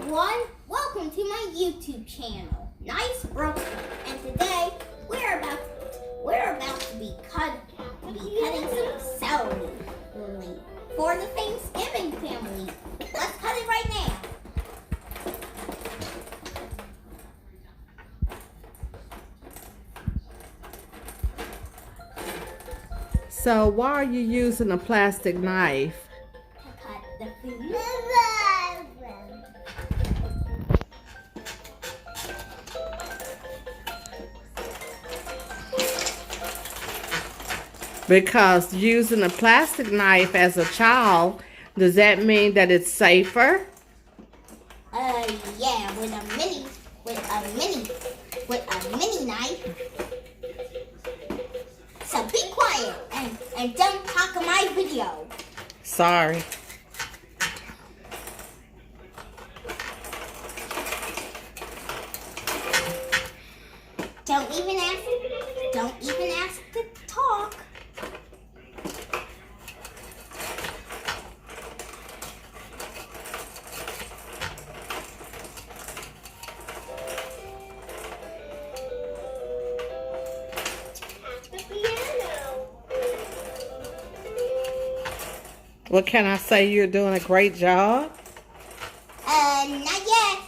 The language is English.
everyone, welcome to my YouTube channel, Nice Brooklyn. And today we're about to be cutting some celery for the Thanksgiving family. Let's cut it right now. So why are you using a plastic knife? To cut the food. Because using a plastic knife as a child, does that mean that it's safer? Yeah, with a mini knife. So be quiet and don't talk in my video. Sorry. Don't even ask to talk. What can I say? You're doing a great job. Not yet.